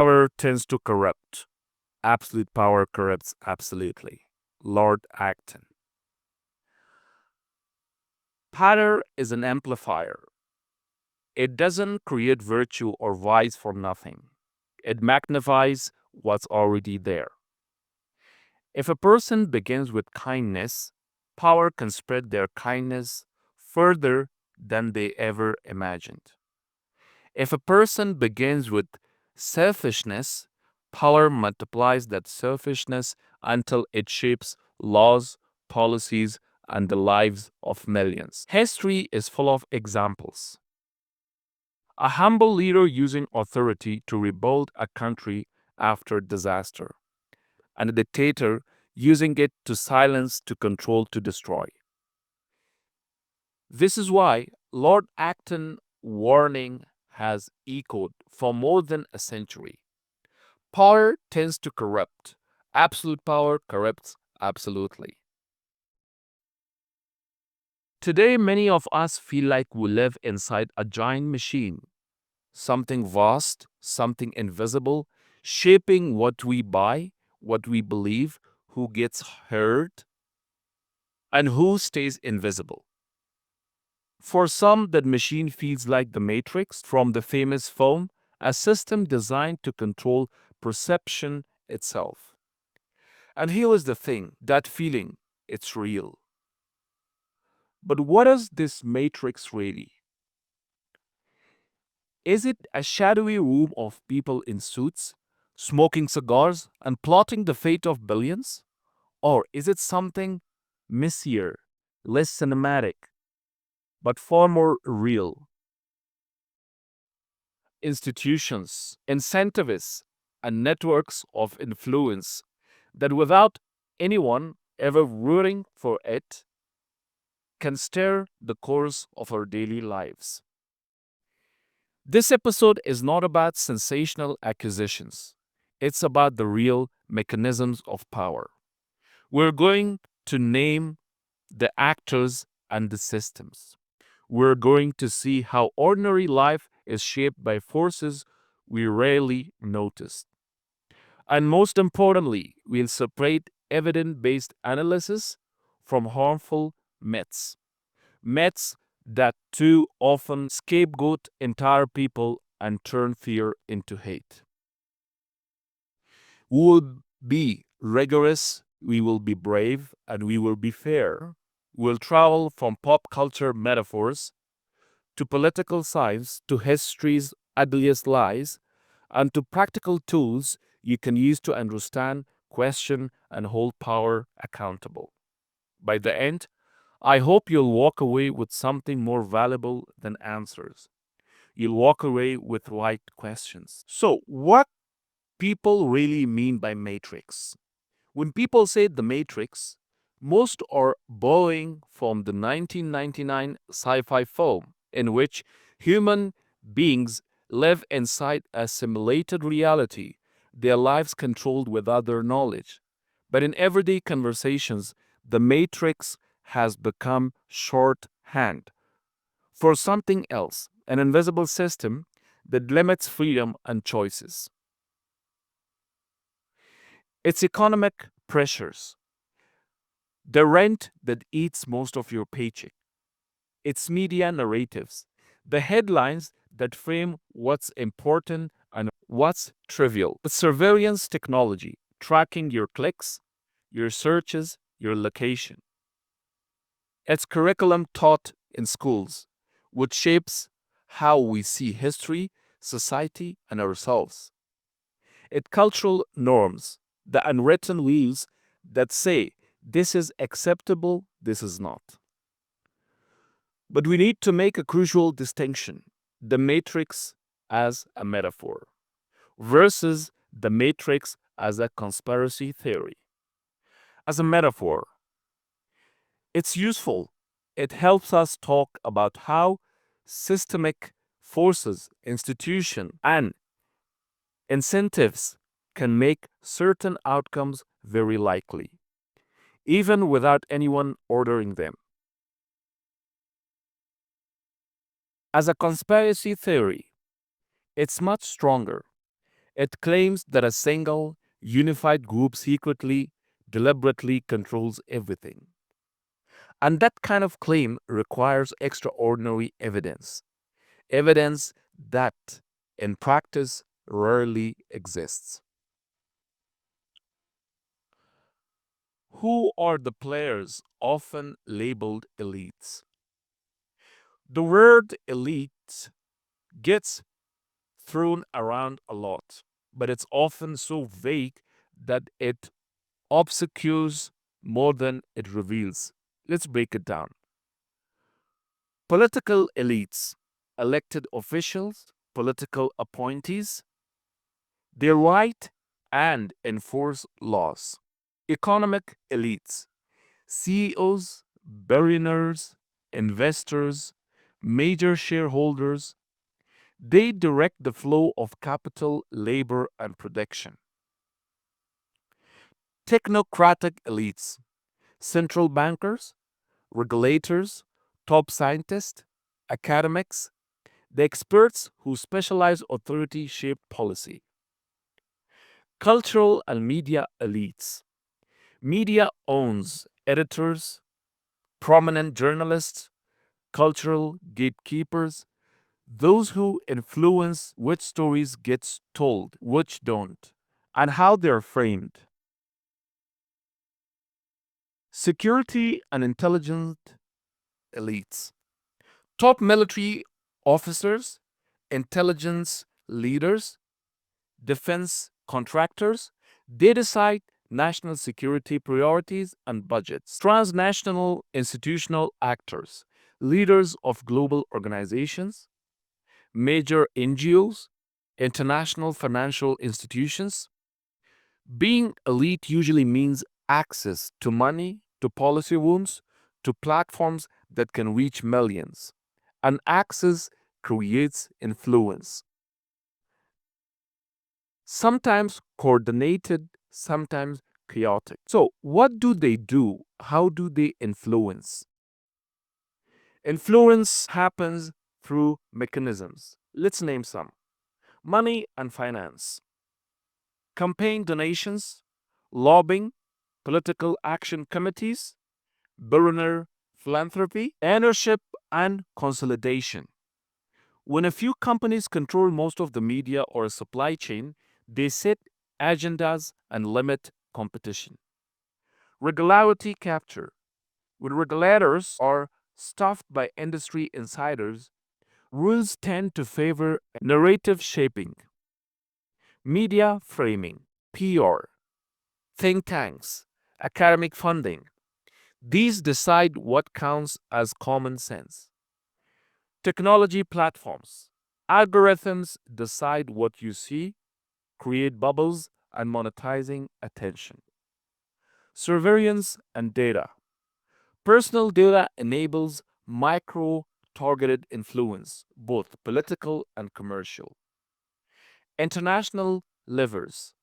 Power tends to corrupt. Absolute power corrupts absolutely. Lord Acton. Power is an amplifier. It doesn't create virtue or vice for nothing. It magnifies what's already there. If a person begins with kindness, power can spread their kindness further than they ever imagined. If a person begins with selfishness, power multiplies that selfishness until it shapes laws, policies, and the lives of millions. History is full of examples. A humble leader using authority to rebuild a country after disaster, and a dictator using it to silence, to control, to destroy. This is why Lord Acton's warning has echoed for more than a century. Power tends to corrupt. Absolute power corrupts absolutely. Today, many of us feel like we live inside a giant machine, something vast, something invisible, shaping what we buy, what we believe, who gets heard, and who stays invisible. For some, that machine feels like the Matrix from the famous film, a system designed to control perception itself. And here is the thing, that feeling, it's real. But what is this Matrix really? Is it a shadowy room of people in suits, smoking cigars, and plotting the fate of billions? Or is it something messier, less cinematic, but far more real? Institutions, incentivists, and networks of influence that without anyone ever rooting for it can steer the course of our daily lives. This episode is not about sensational accusations. It's about the real mechanisms of power. We're going to name the actors and the systems. We're going to see how ordinary life is shaped by forces we rarely notice. And most importantly, we'll separate evidence based analysis from harmful myths. Myths that too often scapegoat entire people and turn fear into hate. We will be rigorous, we will be brave, and we will be fair. We'll travel from pop culture metaphors to political science to history's ugliest lies and to practical tools you can use to understand, question, and hold power accountable. By the end, I hope you'll walk away with something more valuable than answers. You'll walk away with right questions. So, what people really mean by matrix? When people say the matrix, most are borrowing from the 1999 sci-fi film in which human beings live inside a simulated reality, their lives controlled without their knowledge. But in everyday conversations, the matrix has become shorthand for something else, an invisible system that limits freedom and choices. It's economic pressures, the rent that eats most of your paycheck. It's media narratives, the headlines that frame what's important and what's trivial. It's surveillance technology, tracking your clicks, your searches, your location. It's curriculum taught in schools, which shapes how we see history, society, and ourselves. It's cultural norms, the unwritten rules that say this is acceptable, this is not. But we need to make a crucial distinction, the matrix as a metaphor versus the matrix as a conspiracy theory. As a metaphor, it's useful. It helps us talk about how systemic forces, institutions, and incentives can make certain outcomes very likely, even without anyone ordering them. As a conspiracy theory, it's much stronger. It claims that a single, unified group secretly, deliberately controls everything. And that kind of claim requires extraordinary evidence, evidence that, in practice, rarely exists. Who are the players often labeled elites? The word elite gets thrown around a lot, but it's often so vague that it obscures more than it reveals. Let's break it down. Political elites, elected officials, political appointees, they write and enforce laws. Economic elites, CEOs, billionaires, investors, major shareholders, they direct the flow of capital, labor, and production. Technocratic elites, central bankers, regulators, top scientists, academics, the experts who specialize authority shape policy. Cultural and media elites. Media owns editors, prominent journalists, cultural gatekeepers, those who influence which stories get told, which don't, and how they're framed. Security and intelligence elites. Top military officers, intelligence leaders, defense contractors, they decide national security priorities and budgets. Transnational institutional actors, leaders of global organizations, major NGOs, international financial institutions. Being elite usually means access to money, to policy rooms, to platforms that can reach millions. And access creates influence, sometimes coordinated, sometimes chaotic. So, what do they do? How do they influence? Influence happens through mechanisms. Let's name some: money and finance, campaign donations, lobbying, political action committees, billionaire philanthropy, ownership, and consolidation. When a few companies control most of the media or a supply chain, they set agendas and limit competition. Regularity capture. When regulators are stuffed by industry insiders, rules tend to favor narrative shaping, media framing, PR, think tanks, academic funding. These decide what counts as common sense. Technology platforms. Algorithms decide what you see, create bubbles, and monetizing attention. Surveillance and data. Personal data enables micro targeted influence, both political and commercial. International levers.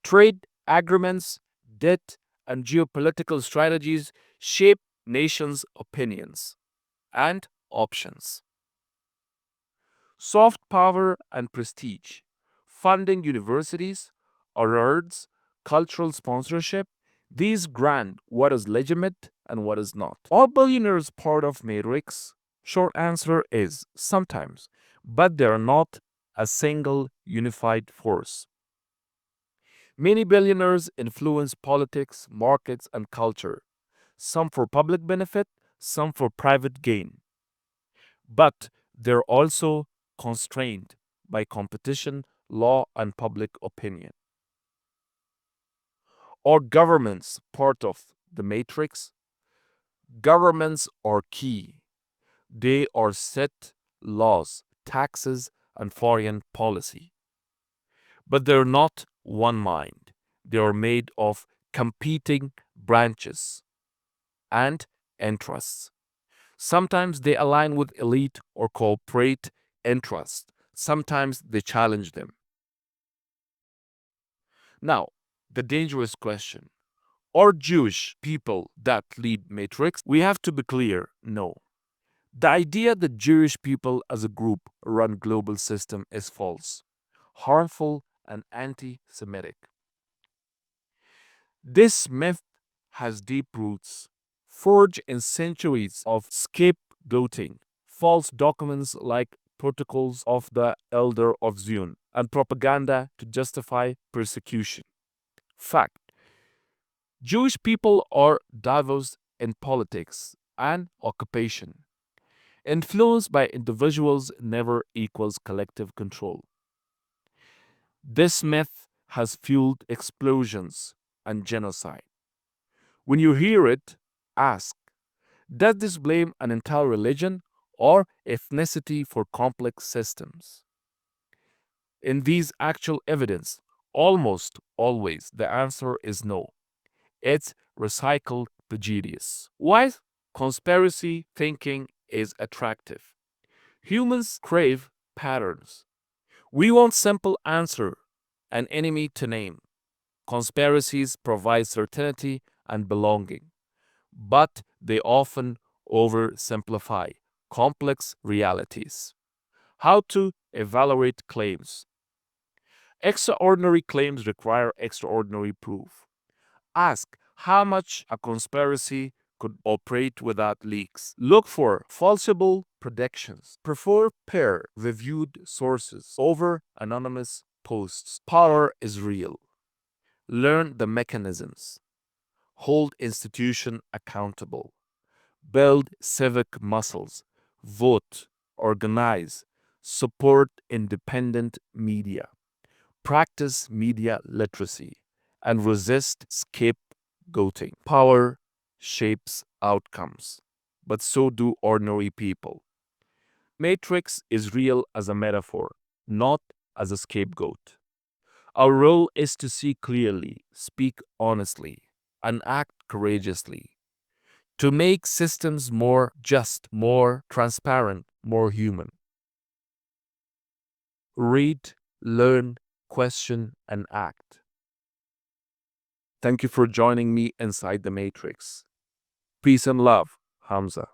Trade agreements, debt, and geopolitical strategies shape nations' opinions and options. Soft power and prestige, funding universities, awards, cultural sponsorship, these grant what is legitimate and what is not. Are billionaires part of matrix? Short answer is sometimes, but they are not a single unified force. Many billionaires influence politics, markets, and culture, some for public benefit, some for private gain. But they're also constrained by competition, law, and public opinion. Are governments part of the matrix? Governments are key. They are set laws, taxes, and foreign policy. But they're not one mind. They are made of competing branches and interests. Sometimes they align with elite or corporate interests. Sometimes they challenge them. Now, the dangerous question: are Jewish people that lead matrix? We have to be clear, no. The idea that Jewish people as a group run global system is false, harmful, and anti-Semitic. This myth has deep roots, forged in centuries of scapegoating, false documents like Protocols of the Elder of Zion, and propaganda to justify persecution. Fact: Jewish people are diverse in politics and occupation. Influence by individuals never equals collective control. This myth has fueled explosions and genocide. When you hear it, ask: does this blame an entire religion or ethnicity for complex systems? In these actual evidence, almost always the answer is no. It's recycled prejudice. Why conspiracy thinking is attractive? Humans crave patterns. We want simple answer, an enemy to name. Conspiracies provide certainty and belonging, but they often oversimplify complex realities. How to evaluate claims? Extraordinary claims require extraordinary proof. Ask how much a conspiracy could operate without leaks. Look for falsifiable predictions. Prefer peer-reviewed sources over anonymous posts. Power is real. Learn the mechanisms. Hold institution accountable. Build civic muscles. Vote. Organize. Support independent media. Practice media literacy and resist scapegoating. Power shapes outcomes, but so do ordinary people. Matrix is real as a metaphor, not as a scapegoat. Our role is to see clearly, speak honestly, and act courageously to make systems more just, more transparent, more human. Read, learn, question, and act. Thank you for joining me inside the Matrix. Peace and love, Hamza.